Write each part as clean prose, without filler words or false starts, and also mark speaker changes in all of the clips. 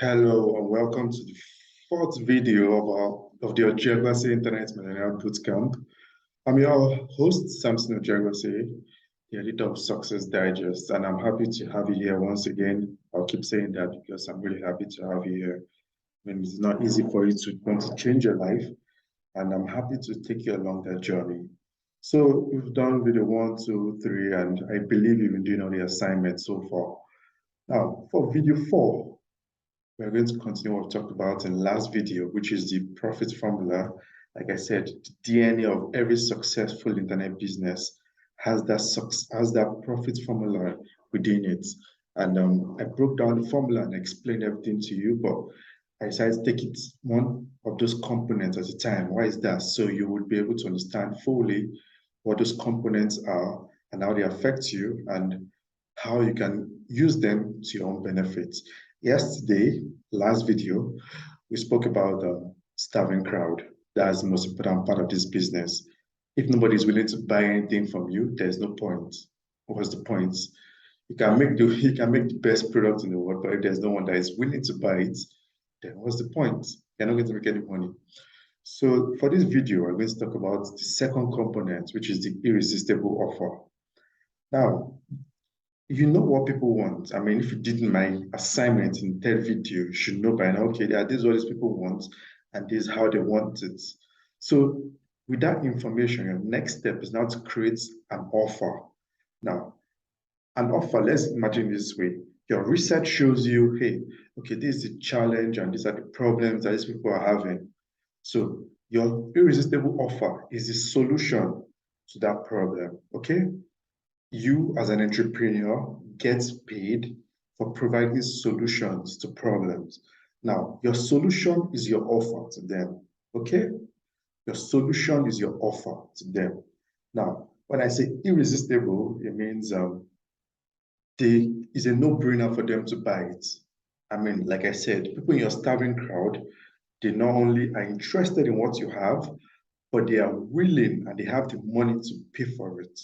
Speaker 1: Hello and welcome to the fourth video of the Ojeagbase Internet Millionaire Bootcamp. I'm your host, Samson Ojeagbase, the editor of Success Digest, and I'm happy to have you here once again. I'll keep saying that because I'm really happy to have you here. I mean, it's not easy for you to want to change your life, and I'm happy to take you along that journey. So we've done video 1, 2, 3, and I believe you've been doing all the assignments so far. Now, for video 4, we're going to continue what we talked about in the last video, which is the profit formula. Like I said, the DNA of every successful internet business has that profit formula within it. And I broke down the formula and explained everything to you, but I decided to take it one of those components at a time. Why is that? So you would be able to understand fully what those components are and how they affect you and how you can use them to your own benefit. Yesterday, last video, we spoke about starving crowd. That's the most important part of this business. If nobody is willing to buy anything from you, there's no point. What's the point? You can make the best product in the world, but if there's no one that is willing to buy it, then what's the point? You're not going to make any money. So for this video, we're going to talk about the second component, which is the irresistible offer. Now, you know what people want. I mean, if you did my assignment in the third video, you should know by now, okay, this is what these people want, and this is how they want it. So with that information, your next step is now to create an offer. Now, an offer, let's imagine this way. Your research shows you, hey, okay, this is the challenge and these are the problems that these people are having. So your irresistible offer is the solution to that problem, okay? You as an entrepreneur gets paid for providing solutions to problems. Now, your solution is your offer to them, okay? Your solution is your offer to them. Now, when I say irresistible, it means it's a no-brainer for them to buy it. I mean, like I said, people in your starving crowd, they not only are interested in what you have, but they are willing and they have the money to pay for it.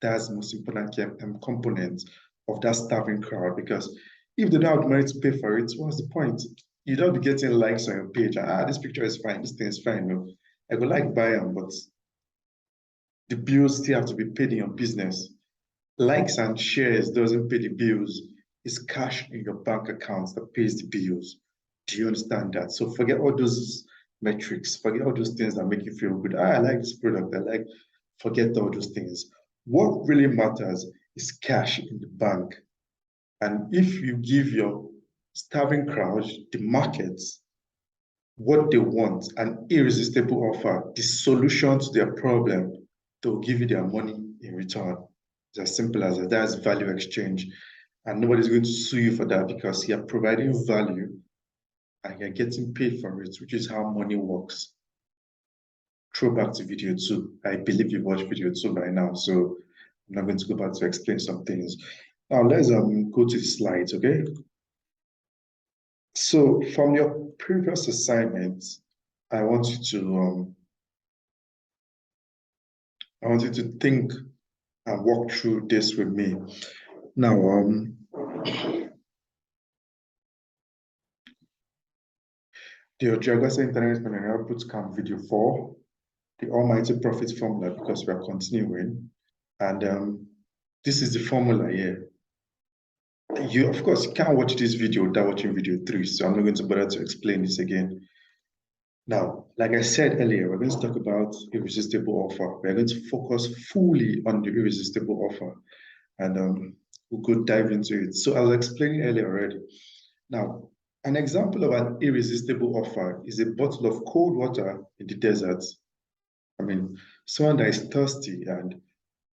Speaker 1: That's the most important component of that starving crowd, because if they don't have the money to pay for it, what's the point? You don't be getting likes on your page. This picture is fine, this thing is fine. No, I would like buy them, but the bills still have to be paid in your business. Likes and shares doesn't pay the bills. It's cash in your bank accounts that pays the bills. Do you understand that? So forget all those metrics, forget all those things that make you feel good. I like this product. Forget all those things. What really matters is cash in the bank. And if you give your starving crowd, the markets, what they want, an irresistible offer, the solution to their problem, they'll give you their money in return. It's as simple as that. That's value exchange. And nobody's going to sue you for that because you're providing value and you're getting paid for it, which is how money works. Throw back to video 2. I believe you've watched video 2 by now, so I'm not going to go back to explain some things. Now let's go to the slides, okay? So from your previous assignment, I want you to think and walk through this with me. Now, the Ojeagbase Internet Millionaire Bootcamp video 4, the almighty profit formula, because we are continuing. And this is the formula here. You, of course, can't watch this video without watching video 3, so I'm not going to bother to explain this again. Now, like I said earlier, we're going to talk about irresistible offer. We're going to focus fully on the irresistible offer, and we'll go dive into it. So I was explaining earlier already. Now, an example of an irresistible offer is a bottle of cold water in the desert. I mean, someone that is thirsty and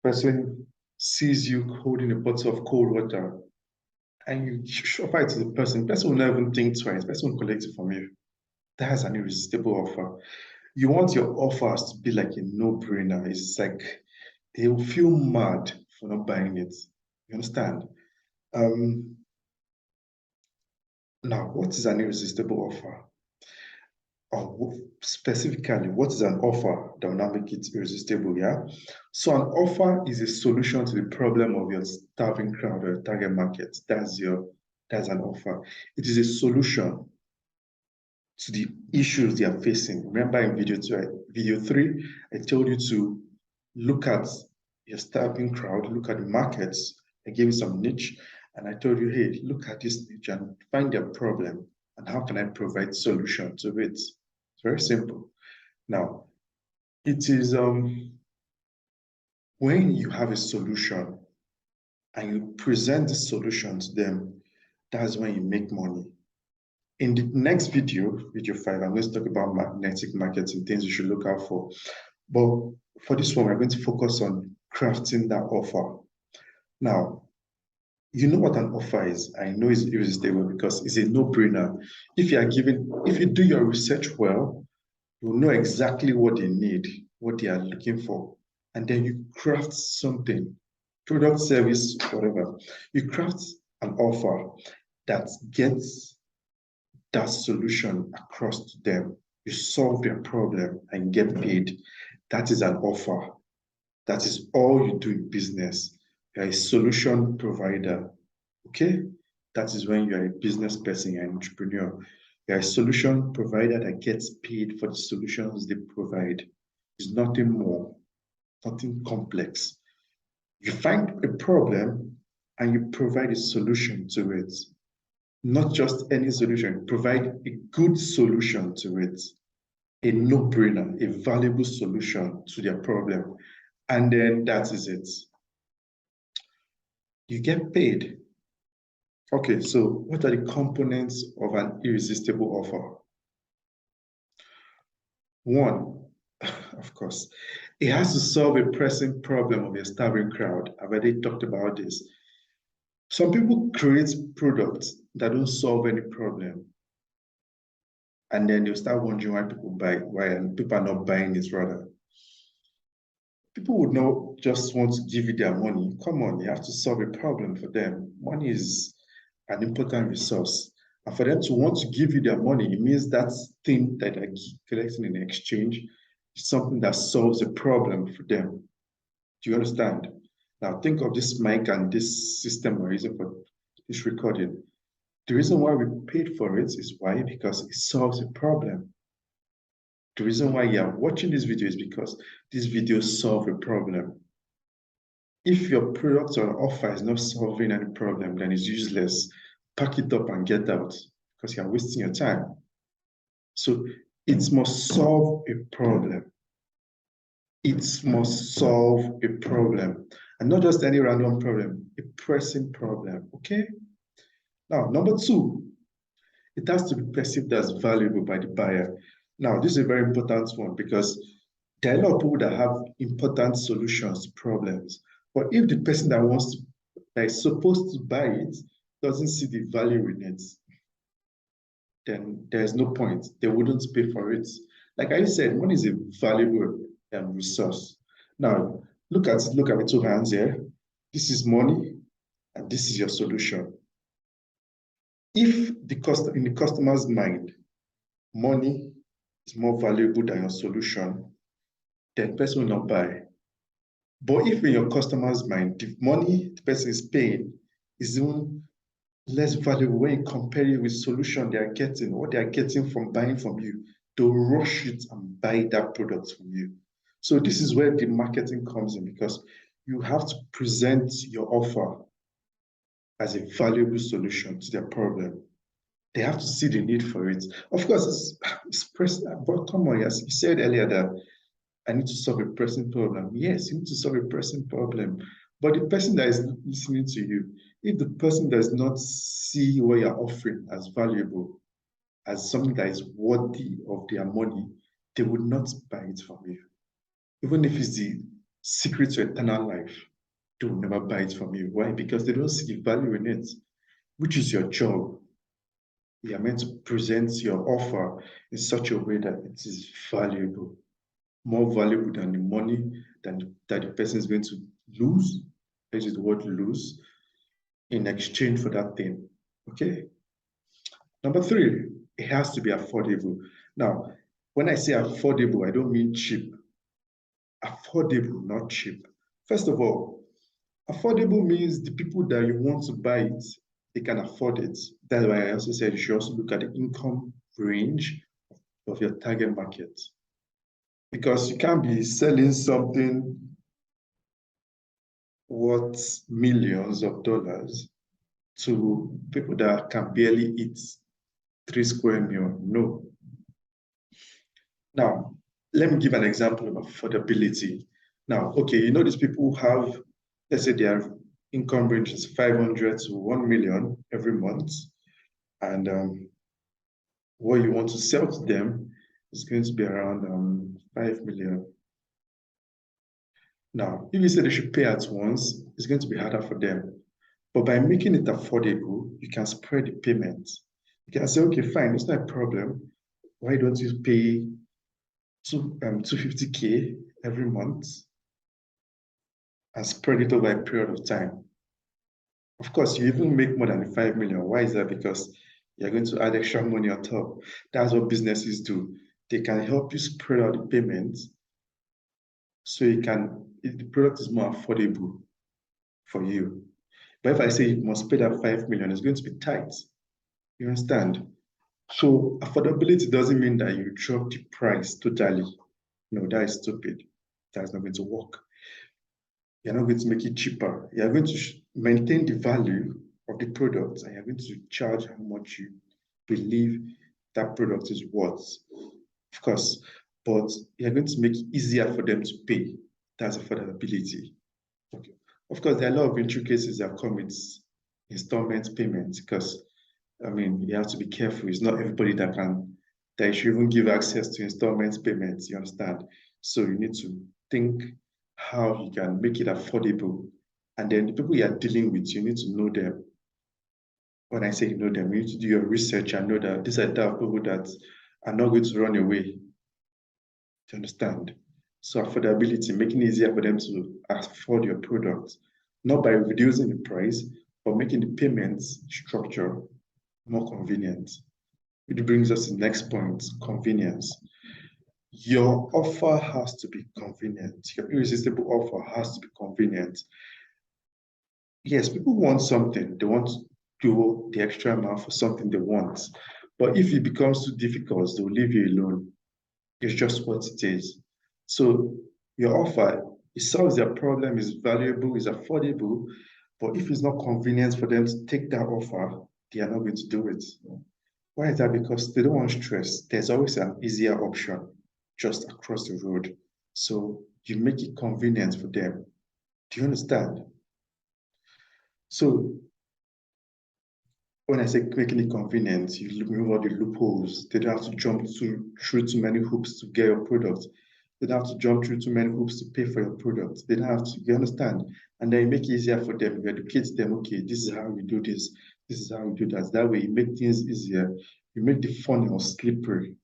Speaker 1: person sees you holding a bottle of cold water and you offer it to the person will never even think twice, the person will collect it from you. That's an irresistible offer. You want your offers to be like a no-brainer. It's like they will feel mad for not buying it. You understand? Now, what is an irresistible offer? Or specifically, what is an offer that will not make it irresistible? Yeah. So an offer is a solution to the problem of your starving crowd or your target market. That's That's an offer. It is a solution to the issues they are facing. Remember in video 3, I told you to look at your starving crowd, look at the markets. I gave you some niche, and I told you, hey, look at this niche and find their problem, and how can I provide solution to it? It's very simple. Now, it is when you have a solution and you present the solution to them, that's when you make money. In the next video, video 5, I'm going to talk about magnetic marketing, things you should look out for. But for this one, we're going to focus on crafting that offer. Now, you know what an offer is. I know it's irresistible because it's a no-brainer. If you do your research well, you'll know exactly what they need, what they are looking for. And then you craft something, product, service, whatever. You craft an offer that gets that solution across to them. You solve their problem and get paid. That is an offer. That is all you do in business. You're a solution provider. Okay? That is when you're a business person, you're an entrepreneur. You're a solution provider that gets paid for the solutions they provide. It's nothing more, nothing complex. You find a problem and you provide a solution to it. Not just any solution, provide a good solution to it, a no-brainer, a valuable solution to their problem. And then that is it. You get paid. Okay, so what are the components of an irresistible offer? One, of course, it has to solve a pressing problem of a starving crowd. I've already talked about this. Some people create products that don't solve any problem. And then you start wondering why people buy, why people are not buying it rather. People would not just want to give you their money. Come on, you have to solve a problem for them. Money is an important resource. And for them to want to give you their money, it means that thing that they're collecting in exchange is something that solves a problem for them. Do you understand? Now think of this mic and this system we're using for this recording. The reason why we paid for it is why? Because it solves a problem. The reason why you're watching this video is because this video solves a problem. If your product or offer is not solving any problem, then it's useless. Pack it up and get out because you're wasting your time. So it must solve a problem. It must solve a problem. And not just any random problem, a pressing problem, okay? Now, number 2, it has to be perceived as valuable by the buyer. Now, this is a very important one because there are a lot of people that have important solutions to problems. But if the person that is supposed to buy it doesn't see the value in it, then there's no point. They wouldn't pay for it. Like I said, money is a valuable resource. Now, look at the 2 hands here. This is money, and this is your solution. If in the customer's mind, money is more valuable than your solution, then the person will not buy. But if in your customer's mind, the money the person is paying is even less valuable when you compare it with solution they are getting, what they are getting from buying from you, they'll rush it and buy that product from you. So this is where the marketing comes in because you have to present your offer as a valuable solution to their problem. They have to see the need for it. Of course, it's pressing, but come on, yes, you said earlier that I need to solve a pressing problem. Yes, you need to solve a pressing problem. But the person that is listening to you, if the person does not see what you're offering as valuable, as something that is worthy of their money, they would not buy it from you. Even if it's the secret to eternal life, they will never buy it from you. Why? Because they don't see the value in it, which is your job. You are meant to present your offer in such a way that it is valuable, more valuable than the money that the person is going to lose. This is the word lose in exchange for that thing. Okay. Number 3, it has to be affordable. Now, when I say affordable, I don't mean cheap. Affordable, not cheap. First of all, affordable means the people that you want to buy it, they can afford it. That's why I also said you should also look at the income range of your target market. Because you can't be selling something worth millions of dollars to people that can barely eat 3 square meals. No. Now, let me give an example of affordability. Now, okay, you know these people have, let's say their income range is 500 to 1 million every month. And what you want to sell to them is going to be around 5 million. Now, if you say they should pay at once, it's going to be harder for them. But by making it affordable, you can spread the payment. You can say, okay, fine, it's not a problem. Why don't you pay 250K every month and spread it over a period of time? Of course, you even make more than 5 million. Why is that? Because you're going to add extra money on top. That's what businesses do. They can help you spread out the payments so the product is more affordable for you. But if I say you must pay that 5 million, it's going to be tight. You understand? So affordability doesn't mean that you drop the price totally. No, that is stupid. That's not going to work. You're not going to make it cheaper. You're going to maintain the value of the product, and you're going to charge how much you believe that product is worth. Of course, but you're going to make it easier for them to pay. That's affordability. Okay. Of course, there are a lot of intricacies that come with installment payments because, I mean, you have to be careful. It's not everybody that you should even give access to installment payments, you understand? So you need to think how you can make it affordable. And then the people you are dealing with, you need to know them. When I say you know them, you need to do your research and know that these are the type of people that are not going to run away. Do you understand? So affordability, making it easier for them to afford your product, not by reducing the price, but making the payments structure more convenient. Which brings us to the next point, convenience. Your offer has to be convenient. Your irresistible offer has to be convenient. Yes, people want something. They want to do the extra amount for something they want. But if it becomes too difficult, they'll leave you alone. It's just what it is. So your offer, it solves their problem, is valuable, is affordable. But if it's not convenient for them to take that offer, they are not going to do it. Why is that? Because they don't want stress. There's always an easier option just across the road. So you make it convenient for them. Do you understand? So when I say making it convenient, you remove all the loopholes. They don't have to jump through too many hoops to get your product. They don't have to jump through too many hoops to pay for your product. They don't have to, you understand? And then you make it easier for them. You educate them, okay, this is how you do this. This is how you do that. That way you make things easier. You make the funnel slippery.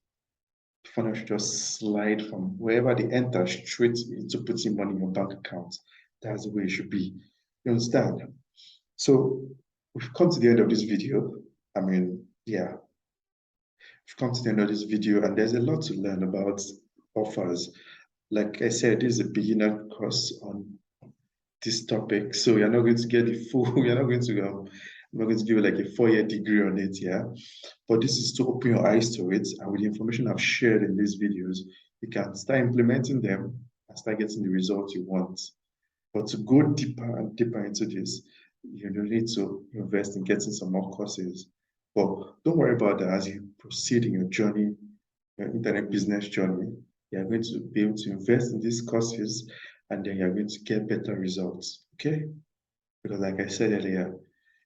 Speaker 1: The funnel should just slide from wherever they enter straight into putting money in your bank account. That's the way it should be. You understand? So we've come to the end of this video. I mean, yeah, we've come to the end of this video, and there's a lot to learn about offers. Like I said, this is a beginner course on this topic, so you're not going to get the full. You're not going to. I'm not going to give you like a 4-year degree on it, yeah. But this is to open your eyes to it, and with the information I've shared in these videos, you can start implementing them and start getting the results you want. But to go deeper and deeper into this, you need to invest in getting some more courses. But don't worry about that. As you proceed in your journey, your internet business journey, you're going to be able to invest in these courses, and then you're going to get better results, okay? Because like I said earlier,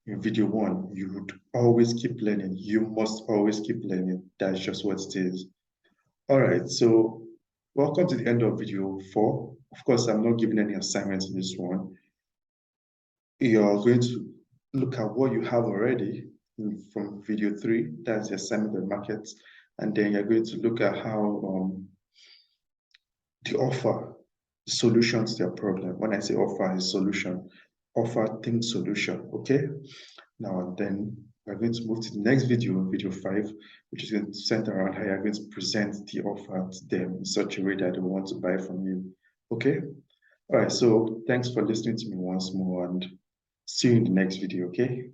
Speaker 1: in video 1, you would always keep learning. You must always keep learning. That's just what it is. All right, so welcome to the end of video 4. Of course, I'm not giving any assignments in this one. You're going to look at what you have already from video 3. That's the assignment of markets. And then you're going to look at how the offer solution to their problem. When I say offer is solution, offer think solution, okay? Now, then we're going to move to the next video, video 5, which is going to center around how you're going to present the offer to them in such a way that they want to buy from you, okay? All right, so thanks for listening to me once more, and see you in the next video, okay?